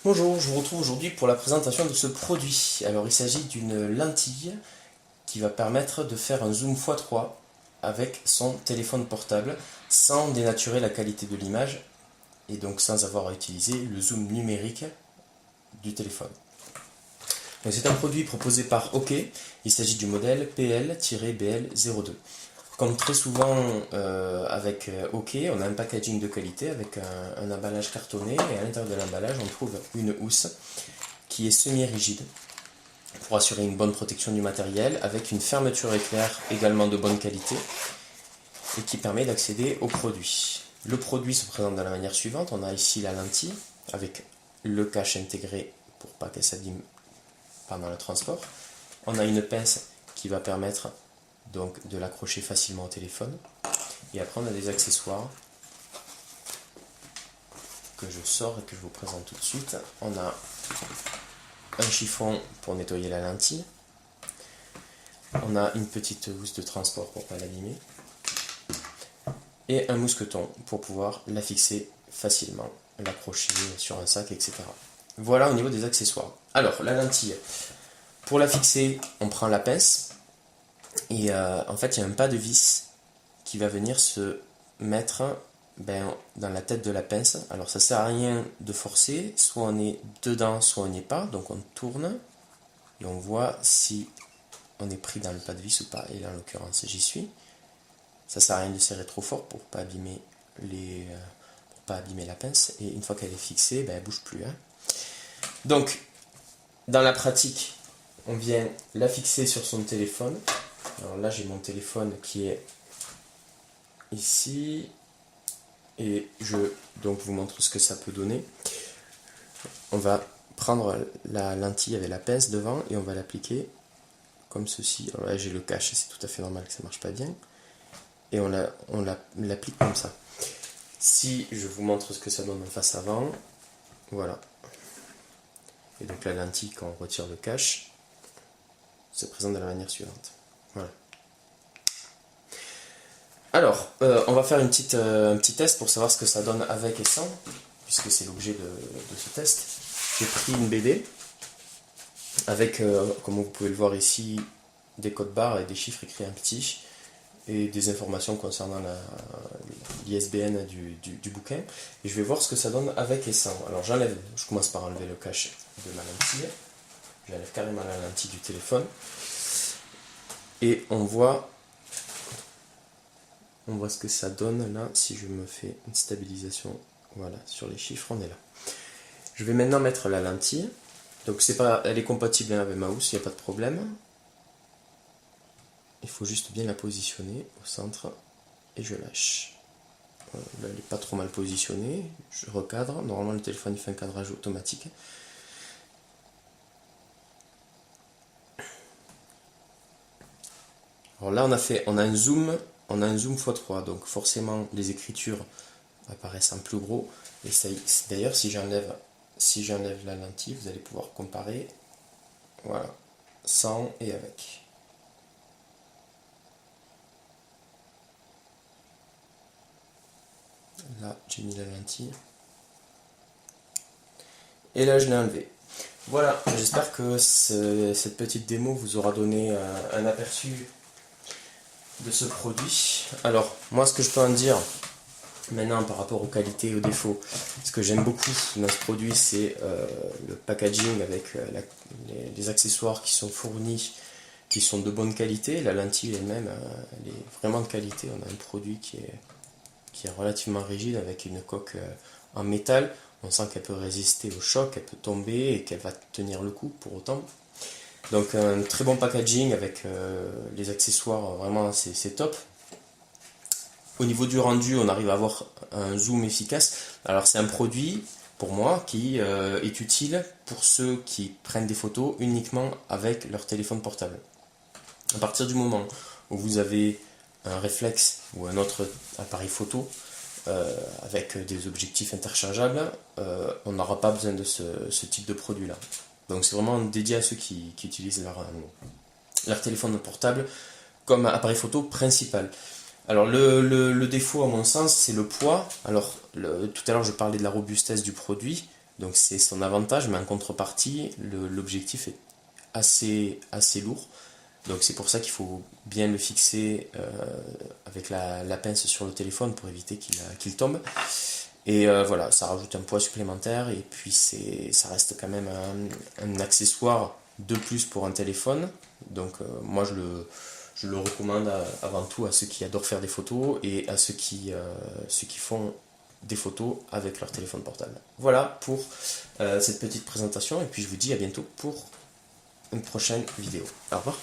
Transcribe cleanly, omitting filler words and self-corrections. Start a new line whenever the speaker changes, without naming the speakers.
Bonjour, je vous retrouve aujourd'hui pour la présentation de ce produit. Alors il s'agit d'une lentille qui va permettre de faire un zoom x3 avec son téléphone portable sans dénaturer la qualité de l'image et donc sans avoir à utiliser le zoom numérique du téléphone. C'est un produit proposé par OK, il s'agit du modèle PL-BL02. Comme très souvent avec OK, on a un packaging de qualité avec un emballage cartonné et à l'intérieur de l'emballage on trouve une housse qui est semi-rigide pour assurer une bonne protection du matériel avec une fermeture éclair également de bonne qualité et qui permet d'accéder au produit. Le produit se présente de la manière suivante, on a ici la lentille avec le cache intégré pour pas qu'elle s'abîme pendant le transport. On a une pince qui va permettre donc de l'accrocher facilement au téléphone. Et après on a des accessoires que je sors et que je vous présente tout de suite. On a un chiffon pour nettoyer la lentille. On a une petite housse de transport pour ne pas l'abîmer. Et un mousqueton pour pouvoir la fixer facilement, l'accrocher sur un sac, etc. Voilà au niveau des accessoires. Alors la lentille, pour la fixer, on prend la pince. Et en fait, il y a un pas de vis qui va venir se mettre dans la tête de la pince. Alors ça sert à rien de forcer, soit on est dedans, soit on n'y est pas. Donc on tourne et on voit si on est pris dans le pas de vis ou pas. Et là en l'occurrence j'y suis. Ça sert à rien de serrer trop fort pour pas abîmer la pince. Et une fois qu'elle est fixée, elle ne bouge plus. Donc dans la pratique, on vient la fixer sur son téléphone. Alors là j'ai mon téléphone qui est ici et je vous montre ce que ça peut donner. On va prendre la lentille avec la pince devant et on va l'appliquer comme ceci. Alors là j'ai le cache, c'est tout à fait normal que ça marche pas bien. Et on l'applique comme ça. Si je vous montre ce que ça donne en face avant, voilà. Et donc la lentille, quand on retire le cache, se présente de la manière suivante. Voilà. Alors, on va faire un petit test pour savoir ce que ça donne avec et sans, puisque c'est l'objet de ce test. J'ai pris une BD avec, comme vous pouvez le voir ici, des codes barres et des chiffres écrits en petit et des informations concernant l'ISBN du bouquin. Et je vais voir ce que ça donne avec et sans. Alors je commence par enlever le cache de ma lentille. J'enlève carrément la lentille du téléphone. Et on voit ce que ça donne là si je me fais une stabilisation. Voilà, sur les chiffres on est là. Je vais maintenant mettre la lentille. Donc elle est compatible avec ma housse, il n'y a pas de problème. Il faut juste bien la positionner au centre et je lâche. Là, elle n'est pas trop mal positionnée. Je recadre. Normalement le téléphone il fait un cadrage automatique. Alors là on a un zoom x3, donc forcément les écritures apparaissent en plus gros. Et d'ailleurs si j'enlève la lentille, vous allez pouvoir comparer. Voilà, sans et avec. Là j'ai mis la lentille. Et là je l'ai enlevé. Voilà, j'espère que cette petite démo vous aura donné un aperçu de ce produit. Alors, moi ce que je peux en dire maintenant par rapport aux qualités et aux défauts, ce que j'aime beaucoup dans ce produit, c'est le packaging avec les accessoires qui sont fournis, qui sont de bonne qualité. La lentille elle-même, elle est vraiment de qualité. On a un produit qui est relativement rigide avec une coque en métal. On sent qu'elle peut résister au choc, elle peut tomber et qu'elle va tenir le coup pour autant. Donc un très bon packaging avec les accessoires, vraiment c'est top. Au niveau du rendu, on arrive à avoir un zoom efficace. Alors c'est un produit, pour moi, qui est utile pour ceux qui prennent des photos uniquement avec leur téléphone portable. À partir du moment où vous avez un réflexe ou un autre appareil photo avec des objectifs interchangeables, on n'aura pas besoin de ce type de produit là. Donc c'est vraiment dédié à ceux qui utilisent leur téléphone portable comme appareil photo principal. Alors le défaut à mon sens c'est le poids. Alors tout à l'heure je parlais de la robustesse du produit. Donc c'est son avantage, mais en contrepartie, l'objectif est assez lourd. Donc c'est pour ça qu'il faut bien le fixer avec la pince sur le téléphone pour éviter qu'il tombe. Et voilà, ça rajoute un poids supplémentaire et puis ça reste quand même un accessoire de plus pour un téléphone. Donc moi je le recommande avant tout à ceux qui adorent faire des photos et à ceux qui font des photos avec leur téléphone portable. Voilà pour cette petite présentation et puis je vous dis à bientôt pour une prochaine vidéo. Au revoir.